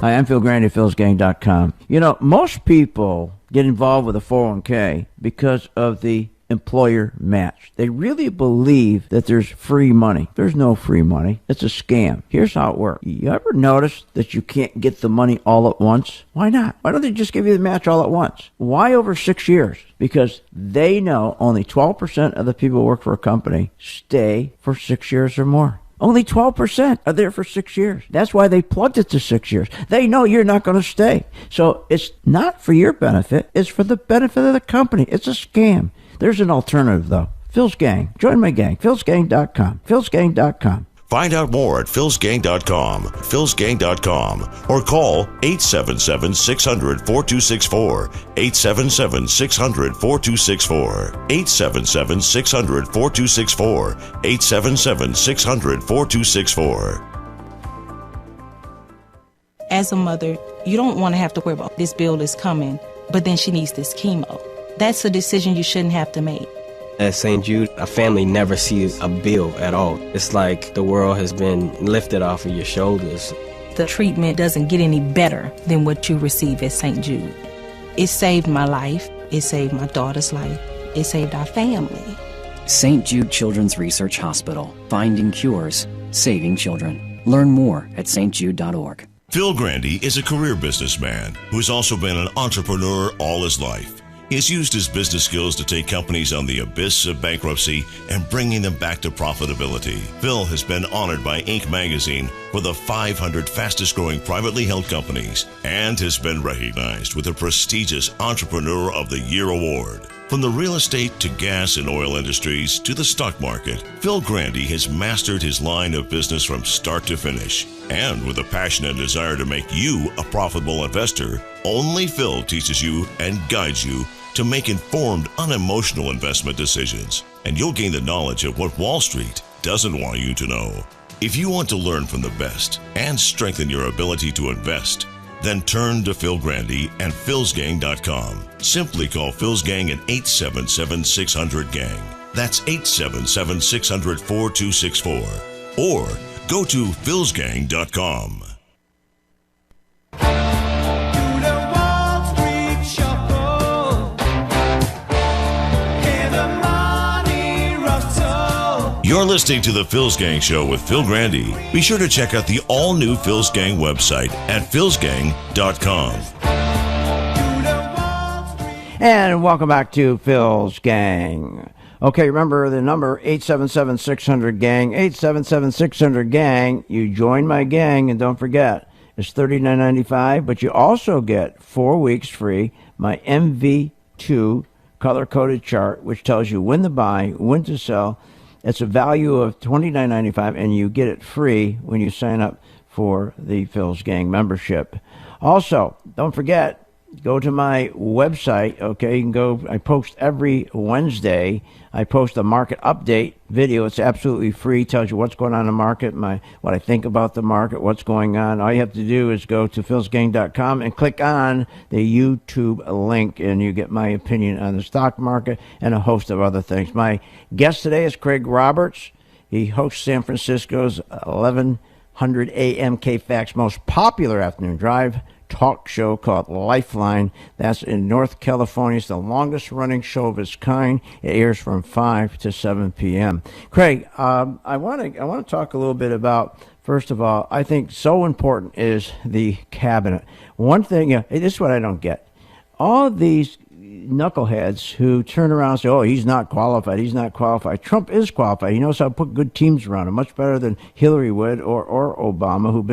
Hi, I'm Phil Grandy at philsgang.com. You know, most people get involved with a 401k because of the employer match. They really believe that there's free money. There's no free money. It's a scam. Here's how it works. You ever notice that you can't get the money all at once? Why not? Why don't they just give you the match all at once? Why over 6 years? Because they know only 12% of the people who work for a company stay for 6 years or more. Only 12% are there for 6 years. That's why they plugged it to 6 years. They know you're not going to stay. So it's not for your benefit. It's for the benefit of the company. It's a scam. There's an alternative, though. Phil's Gang. Join my gang. philsgang.com. philsgang.com. Find out more at philsgang.com, philsgang.com, or call 877-600-4264, 877-600-4264, 877-600-4264, 877-600-4264. As a mother, you don't want to have to worry about this bill is coming, but then she needs this chemo. That's a decision you shouldn't have to make. At St. Jude, a family never sees a bill at all. It's like the world has been lifted off of your shoulders. The treatment doesn't get any better than what you receive at St. Jude. It saved my life. It saved my daughter's life. It saved our family. St. Jude Children's Research Hospital. Finding cures, saving children. Learn more at stjude.org. Phil Grandy is a career businessman who's also been an entrepreneur all his life. He has used his business skills to take companies on the abyss of bankruptcy and bringing them back to profitability. Phil has been honored by Inc. magazine for the 500 fastest growing privately held companies and has been recognized with the prestigious Entrepreneur of the Year award. From the real estate to gas and oil industries to the stock market, Phil Grandy has mastered his line of business from start to finish. And with a passion and desire to make you a profitable investor, only Phil teaches you and guides you to make informed, unemotional investment decisions. And you'll gain the knowledge of what Wall Street doesn't want you to know. If you want to learn from the best and strengthen your ability to invest, then turn to Phil Grandy and philsgang.com. Simply call Phil's Gang at 877-600-GANG. That's 877-600-4264. Or go to philsgang.com. You're listening to The Phil's Gang Show with Phil Grandy. Be sure to check out the all-new Phil's Gang website at philsgang.com. And welcome back to Phil's Gang. Okay, remember the number 877-600-GANG, 877-600-GANG. You join my gang, and don't forget, it's $39.95, but you also get 4 weeks free my MV2 color-coded chart, which tells you when to buy, when to sell. It's a value of $29.95, and you get it free when you sign up for the Phil's Gang membership. Also, don't forget, go to my website, okay? You can go, I post every Wednesday. I post a market update video. It's absolutely free. Tells you what's going on in the market, what I think about the market, what's going on. All you have to do is go to philsgang.com and click on the YouTube link, and you get my opinion on the stock market and a host of other things. My guest today is Craig Roberts. He hosts San Francisco's 1100 AM KFAX most popular afternoon drive talk show called Lifeline. That's in North California. It's the longest running show of its kind. It airs from 5 to 7 p.m. Craig, I want to talk a little bit about, first of all, I think so important is the cabinet. One thing, this is what I don't get. All these knuckleheads who turn around and say, oh, he's not qualified, he's not qualified. Trump is qualified. He knows how to put good teams around him, much better than Hillary would or Obama, who've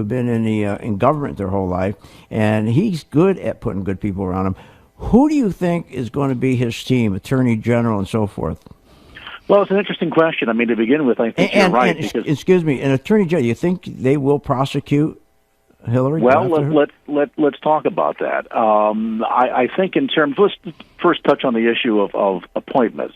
been in government their whole life. And he's good at putting good people around him. Who do you think is going to be his team, attorney general and so forth? Well, it's an interesting question. I mean, to begin with, I think you're right. Excuse me, an attorney general, you think they will prosecute Hillary? Well, let's talk about that. I think in terms, let's first touch on the issue of appointments.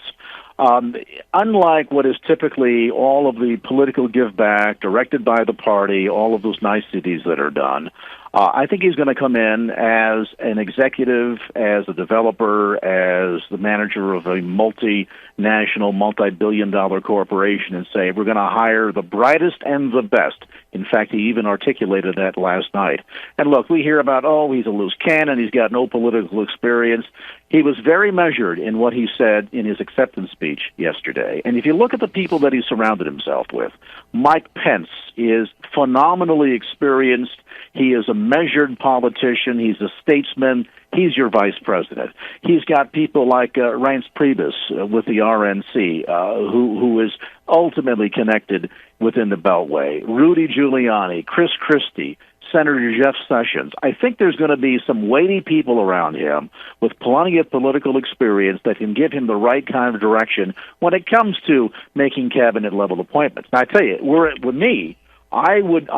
Unlike what is typically all of the political give back directed by the party, all of those niceties that are done, I think he's going to come in as an executive, as a developer, as the manager of a multinational, multi-billion-dollar corporation and say, we're going to hire the brightest and the best. In fact, he even articulated that last night. And look, we hear about, oh, he's a loose cannon, he's got no political experience. He was very measured in what he said in his acceptance speech yesterday. And if you look at the people that he surrounded himself with, Mike Pence is phenomenally experienced. He is a measured politician. He's a statesman. He's your vice president. He's got people like Reince Priebus with the RNC, who is ultimately connected within the Beltway. Rudy Giuliani, Chris Christie, Senator Jeff Sessions. I think there's going to be some weighty people around him with plenty of political experience that can give him the right kind of direction when it comes to making cabinet-level appointments. Now, I tell you, with me, I would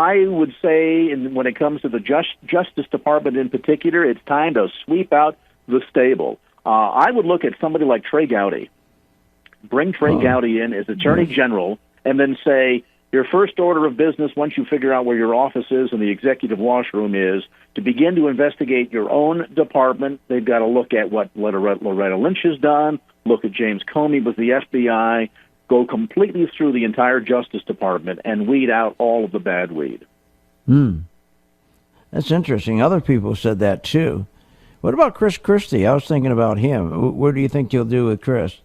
say, when it comes to the Justice Department in particular, it's time to sweep out the stable. I would look at somebody like Trey Gowdy, bring Trey Gowdy in as Attorney General, and then say, your first order of business, once you figure out where your office is and the executive washroom is, to begin to investigate your own department. They've got to look at what Loretta Lynch has done, look at James Comey with the FBI, go completely through the entire Justice Department and weed out all of the bad weed. That's interesting. Other people said that, too. What about Chris Christie? I was thinking about him. What do you think you'll do with Chris?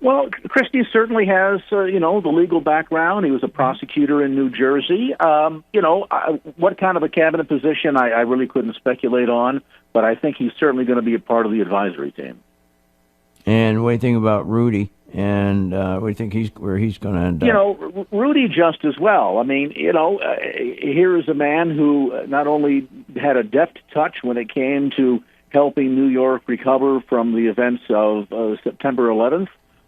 Well, Christie certainly has, the legal background. He was a prosecutor in New Jersey. What kind of a cabinet position, I really couldn't speculate on, but I think he's certainly going to be a part of the advisory team. And what do you think about Rudy? And what do you think where he's going to end up? Rudy just as well. I mean, here is a man who not only had a deft touch when it came to helping New York recover from the events of September 11th,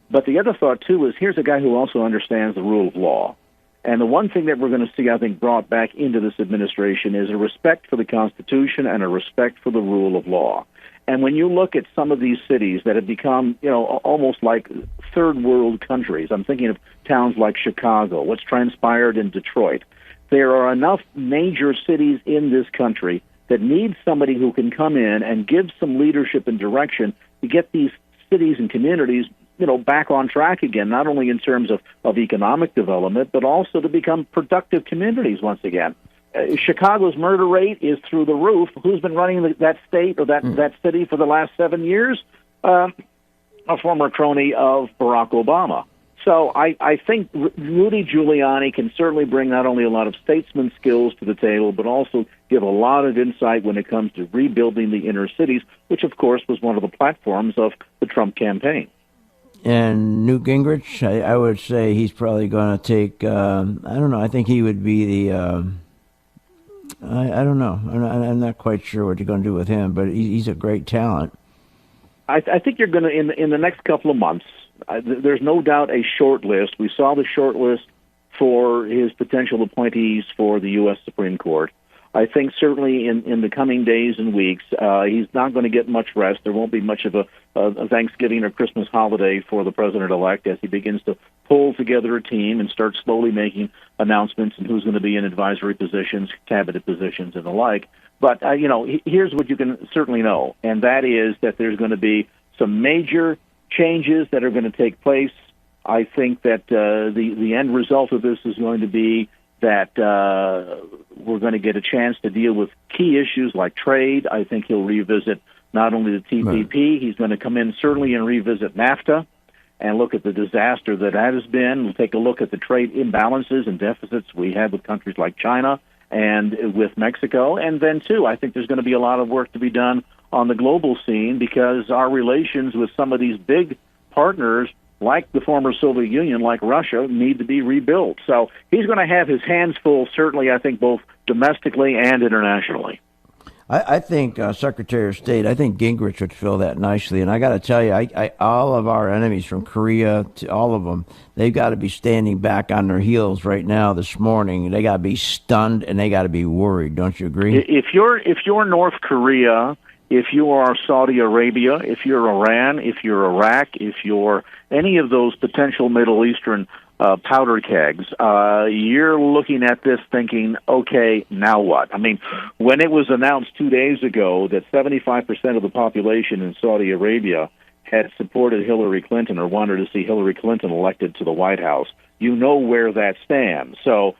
but the other thought, too, is here's a guy who also understands the rule of law. And the one thing that we're going to see, I think, brought back into this administration is a respect for the Constitution and a respect for the rule of law. And when you look at some of these cities that have become, almost like third world countries, I'm thinking of towns like Chicago, what's transpired in Detroit. There are enough major cities in this country that need somebody who can come in and give some leadership and direction to get these cities and communities, back on track again, not only in terms of economic development, but also to become productive communities once again. Chicago's murder rate is through the roof. Who's been running that state or that city for the last 7 years? A former crony of Barack Obama. So I think Rudy Giuliani can certainly bring not only a lot of statesman skills to the table, but also give a lot of insight when it comes to rebuilding the inner cities, which, of course, was one of the platforms of the Trump campaign. And Newt Gingrich, I would say he's probably going to take, I don't know, I think he would be the... I don't know. I'm not quite sure what you're going to do with him, but he's a great talent. I think you're going to, in the next couple of months, there's no doubt a short list. We saw the short list for his potential appointees for the U.S. Supreme Court. I think certainly in the coming days and weeks, he's not going to get much rest. There won't be much of a Thanksgiving or Christmas holiday for the president-elect as he begins to pull together a team and start slowly making announcements and who's going to be in advisory positions, cabinet positions, and the like. But, here's what you can certainly know, and that is that there's going to be some major changes that are going to take place. I think that the end result of this is going to be that we're going to get a chance to deal with key issues like trade. I think he'll revisit not only the TPP, he's going to come in certainly and revisit NAFTA and look at the disaster that has been. We'll take a look at the trade imbalances and deficits we have with countries like China and with Mexico. And then, too, I think there's going to be a lot of work to be done on the global scene because our relations with some of these big partners, like the former Soviet Union, like Russia, need to be rebuilt. So he's going to have his hands full, certainly, I think, both domestically and internationally. I think Secretary of State, I think Gingrich would fill that nicely. And I got to tell you, all of our enemies from Korea to all of them, they've got to be standing back on their heels right now this morning. They got to be stunned and they got to be worried. Don't you agree? If you're North Korea, if you are Saudi Arabia, if you're Iran, if you're Iraq, if you're any of those potential Middle Eastern powder kegs, you're looking at this thinking, okay, now what? I mean, when it was announced 2 days ago that 75% of the population in Saudi Arabia had supported Hillary Clinton or wanted to see Hillary Clinton elected to the White House, you know where that stands. So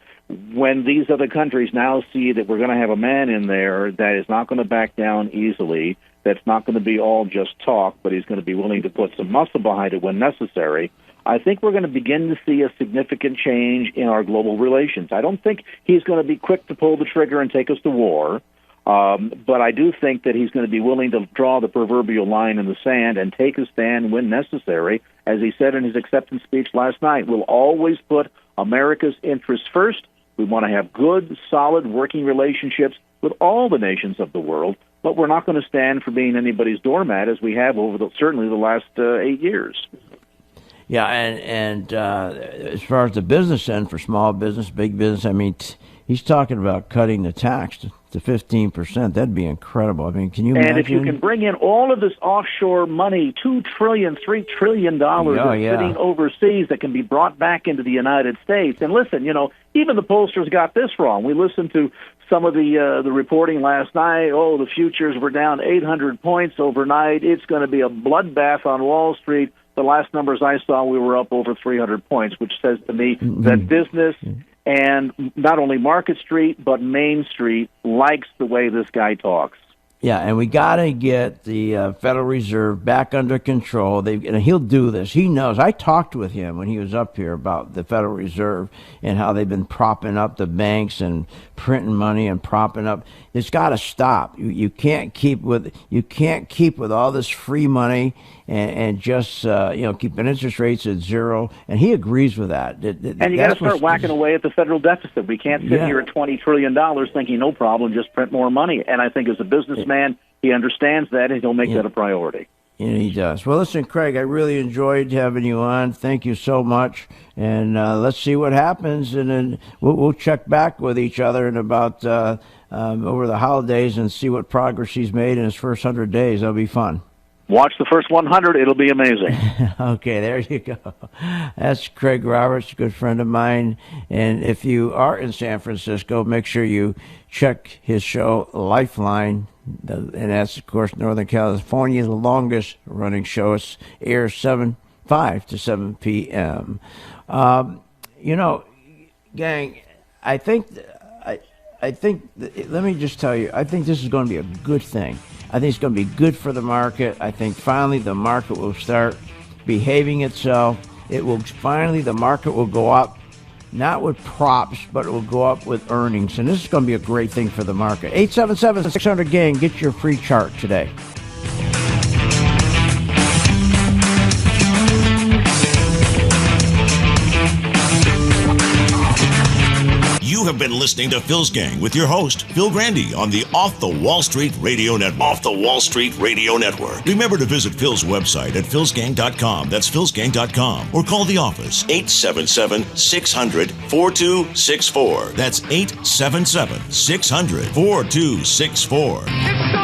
when these other countries now see that we're going to have a man in there that is not going to back down easily, that's not going to be all just talk, but he's going to be willing to put some muscle behind it when necessary, I think we're going to begin to see a significant change in our global relations. I don't think he's going to be quick to pull the trigger and take us to war, but I do think that he's going to be willing to draw the proverbial line in the sand and take a stand when necessary. As he said in his acceptance speech last night, we'll always put America's interests first. We want to have good, solid working relationships with all the nations of the world, but we're not going to stand for being anybody's doormat as we have over certainly the last 8 years. Yeah, and as far as the business end for small business, big business, I mean, he's talking about cutting the tax to 15%. That'd be incredible. I mean, can you imagine? And if you can bring in all of this offshore money, $2 trillion, $3 trillion sitting overseas that can be brought back into the United States. And listen, even the pollsters got this wrong. We listened to some of the reporting last night. Oh, the futures were down 800 points overnight. It's going to be a bloodbath on Wall Street. The last numbers I saw, we were up over 300 points, which says to me that business and not only Market Street, but Main Street likes the way this guy talks. Yeah, and we got to get the Federal Reserve back under control. And he'll do this. He knows. I talked with him when he was up here about the Federal Reserve and how they've been propping up the banks and printing money and propping up. It's got to stop. You can't keep with all this free money and just keeping interest rates at zero. And he agrees with that. And you got to start whacking away at the federal deficit. We can't sit here at $20 trillion thinking no problem, just print more money. And I think as a businessman, he understands that and he'll make that a priority. Yeah, he does. Well, listen, Craig, I really enjoyed having you on. Thank you so much. And let's see what happens. And then we'll check back with each other in about over the holidays and see what progress he's made in his first 100 days. That'll be fun. Watch the first 100. It'll be amazing. Okay, there you go. That's Craig Roberts, a good friend of mine. And if you are in San Francisco, make sure you check his show, Lifeline. And that's, of course, Northern California, the longest-running show. It airs 5 to 7 p.m. Gang, I think, let me just tell you, I think this is going to be a good thing. I think it's going to be good for the market. I think finally the market will start behaving itself. The market will go up, not with props, but it will go up with earnings. And this is going to be a great thing for the market. 877-600-GANG, get your free chart today. You have been listening to Phil's Gang with your host, Phil Grandy, on the Off the Wall Street Radio Network. Off the Wall Street Radio Network. Remember to visit Phil's website at philsgang.com. That's philsgang.com. Or call the office, 877-600-4264. That's 877-600-4264.